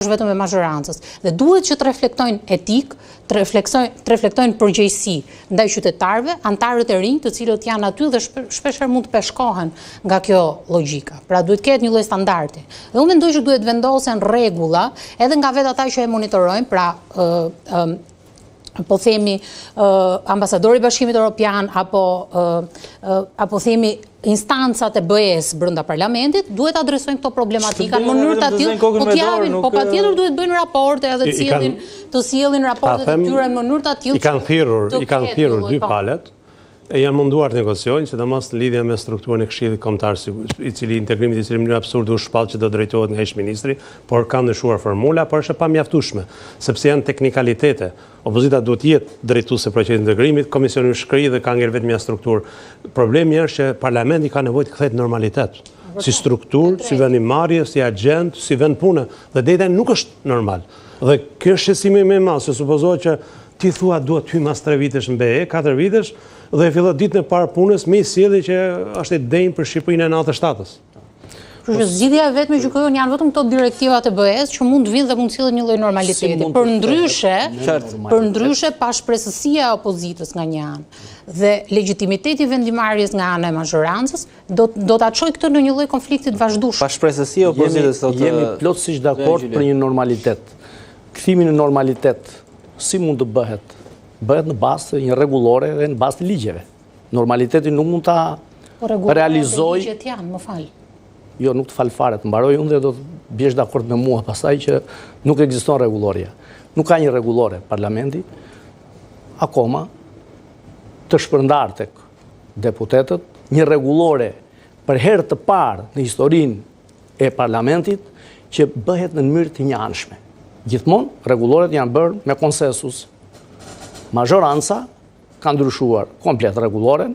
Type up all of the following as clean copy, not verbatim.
vetëm e mazhorancës. Dhe duhet që të reflektojnë etik, të reflektojnë përgjegjësi ndaj qytetarëve, antarët e rinj, të cilët janë aty dhe shpeshherë mund të peshkohen nga kjo logjika. Pra duhet ketë një lloj standardi. Dhe unë mendoj që duhet vendosen rregulla edhe nga vetë ata që e monitorojnë, pra po themi ambasadori i Bashkimit Evropian apo themi instancat e BE-s brenda parlamentit duhet adresojnë këto problematika në mënyrë të tillë, po t'japin, po patjetër duhet bëjnë raporte edhe të sjellin raportet e tyre në mënyrë të tillë. I kanë thirrur dy palet e janë munduar të negociojnë, sidomos në lidhje me strukturën e Këshillit Kombëtar, i cili integrimi i cili në mënyrë absurde u shpall që do drejtohet nga ish-ministri, por kanë ndryshuar formula, por është e pamjaftueshme, sepse janë teknikalitete. Opozita duhet jetë drejtuese procesit integrimit, komisioni shkri dhe ka ngjerë vetëm një strukturë. Problemi është që parlamenti ka nevojë të kthehet në normalitet, si strukturë, si vendimarrje, si agent, si vend pune, dhe deri nuk është normal. Dhe kjo është shqetësimi më i madh, se supozohet që ti thua duhet ty mas 3 vitesh në BE, 4 vitesh, dhe fillon ditën e parë punës me sjellje që është e denjë për Shqipërinë e 97-s. Kështu që zgjidhja e vetme që kërkojnë janë vetëm këto direktivat e BE-s që mund të vinë dhe mund të sillen një lloj normaliteti. Përndryshe pashpresësia e opozitës nga një anë dhe legitimiteti vendimarrjes nga ana e mazhorancës do ta çojë këtë në një lloj konflikti të vazhdueshëm. Pashpresësia e opozitës jemi plotësisht dakord për një normalitet. Kthimi në normalitet si mund të bëhet? Bëhet në bazë të një rregullore dhe në bazë të ligjeve. Normaliteti nuk mund ta realizoj. Ligjet janë, më fal. Jo, nuk të fal fare, të mbaroj unë dhe do të biesh dakord me mua pastaj që nuk ekziston rregulloria. Nuk ka një rregullore parlamenti akoma të shpërndar tek deputetët, një rregullore për herë të parë në historinë e parlamentit që bëhet në mënyrë të njëanshme. Gjithmonë rregulloret janë bërë me konsensus. Mazhoranca ka ndryshuar komplet rregulloren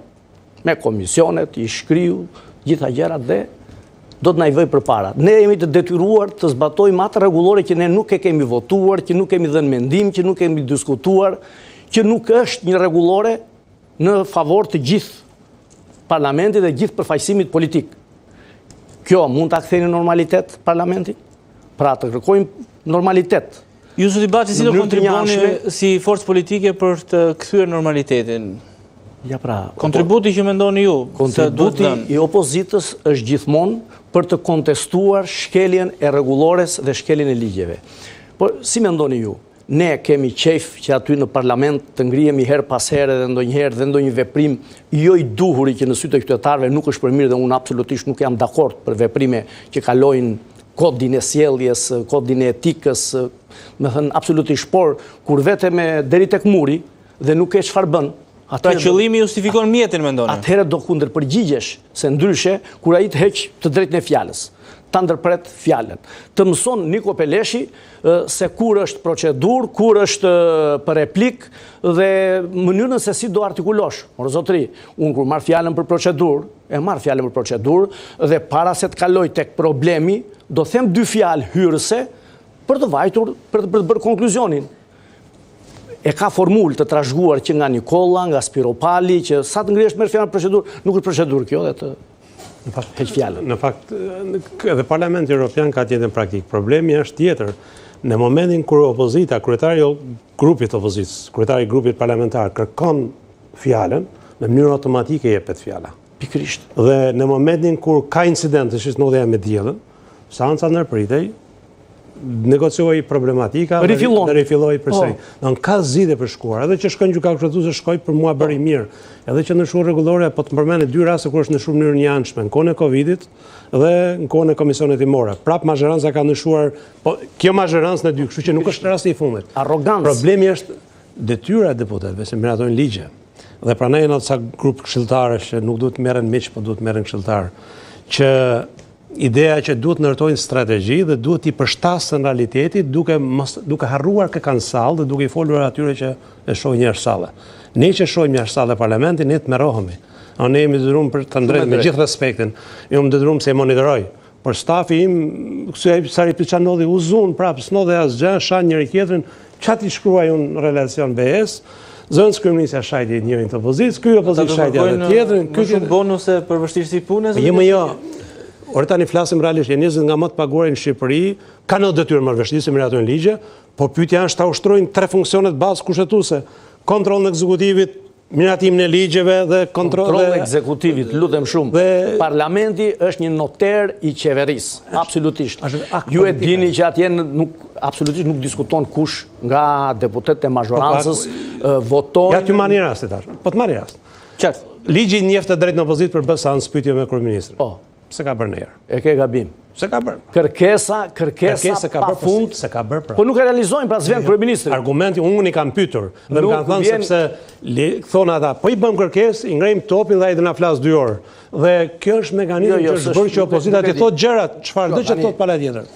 me komisionet, i shkriu, gjitha gjërat dhe do të na i vëj përpara. Ne jemi të detyruar të zbatojmë atë rregullore që ne nuk e kemi votuar, që nuk kemi dhënë mendim, që nuk kemi diskutuar, që nuk është një rregullore në favor të gjithë parlamentit dhe gjithë përfaqësimit politik. Kjo mund ta kthejë në normalitet parlamentin? Pra të kërkojmë normalitet. Ju zoti Baçi, si do kontribuoni si forcë politike për të kthyer normalitetin? Ja pra, kontributi që mendoni ju? Kontributi i opozitës është gjithmonë për të kontestuar shkeljen e rregullores dhe shkeljen e ligjeve. Por si mendoni ju? Ne kemi qejf që aty në parlament të ngrihemi her pas here dhe ndonjëherë dhe ndonjë veprim jo i duhur që në sytë e qytetarëve nuk është për mirë dhe unë absolutisht nuk jam dakord për veprime që kalojnë kodin e sjelljes, kodin e etikës, me thënë absolutisht, por kur vetëm deri tek muri dhe nuk e çfarë bën. Pra qëllimi justifikon mjetin, mendoni? Atëherë do kundërpërgjigjesh, se ndryshe kur ai të heq të drejtën e fjalës, ta ndërpret fjalën. Të mëson Niko Peleshi se kur është procedurë, kur është për replik dhe mënyrën se si do artikulosh. Por zotëri, unë kur marr fjalën për procedurë, e marr fjalën për procedurë dhe para se të kaloj tek problemi, do them 2 fjalë hyrëse për të vajtur, për të bërë konkluzionin. E ka formulë të trashëguar që nga Nikolla, nga Spiropali, që sa të ngrihesh merr fjalën procedurë, nuk është procedurë kjo dhe të heq fjalën. Në fakt, edhe Parlamenti Evropian ka tjetër praktik. Problemi është tjetër. Në momentin kur opozita, kryetari i grupit opozitës, kryetari i grupit parlamentar kërkon fjalën, në mënyrë automatike jepet fjala. Pikërisht. Dhe në momentin kur ka incidente, siç ndodhi me diellën, seanca ndërpritej, negocioi problematika dhe rifilloi përsëri. Don ka zgjidhje për shkuar, edhe që shkojnë gjykatë kushtetuese shkoi për mua bëri mirë. Edhe që ndryshuar rregullore, po të përmend 2 raste kur është ndryshuar në mënyrë njëanshme, në kohën e Covidit dhe në kohën e komisionit timore. Prap mazhoranca ka ndryshuar, po kjo mazhorancë në 2, kështu që nuk është rasti i fundit. Arrogancë. Problemi është detyra e deputetëve se miratojnë ligje. Dhe pranaj janë ca grup këshilltarësh që nuk duhet merren miq, po duhet merren këshilltar, që ideja që duhet ndërtojnë strategji dhe duhet i përshtasën realitetit duke harruar kë kanë sallë dhe duke i folur atyre që e shohin jashtë sallë. Ne që shohim jashtë sallë parlamentin, ne të merrohemi. Ne jemi detyruar për të drejtë me gjithë respektin. Jam detyruar se e monitoroj. Por stafi im, sa i piçanolli uzun, prapë s'ndodhe asgjë, shan njëri tjetrin, çati shkruaj unë relacion BE-s. Zënës kryeministja shajti njërin të opozitës, ky opozitë shajti atë tjetrin, ky shumë bonuse për vështirësi punës. Jo. Ore tani flasim realisht, janë njerëzit nga më të paguarit në Shqipëri, ka në detyrë marrëveshje me ato ligje, po pyetja është ta ushtrojnë 3 funksionet bazë kushtetuese: kontrollin e ekzekutivit, miratimin e ligjeve dhe kontrolli i ekzekutivit, lutem shumë. Parlamenti është një noter i qeverisë, absolutisht. Ju e dini që atje absolutisht nuk diskuton kush nga deputetët e mazhorancës votojnë. Ja t'ju marrni rastin tash. Po të marrni rast. Qartë. Ligji njeh të drejtë në opozitë për bë seancë pyetje me kryeministrin. Po. Se ka bërë ndonjëherë. E ke gabim. Se ka bërë. Kërkesa pa fund. Se ka bërë pra. Po nuk e realizojnë pra s'vjen kryeministri. Argumenti unë i kam pyetur dhe më kanë thënë sepse thonë ata, po i bëm kërkesë, i ngrejmë topin dhe ai do na flas 2 orë. Dhe kjo është mekanizmi që është bërë që opozita të thotë gjërat, çfarë do që thotë pala tjetër.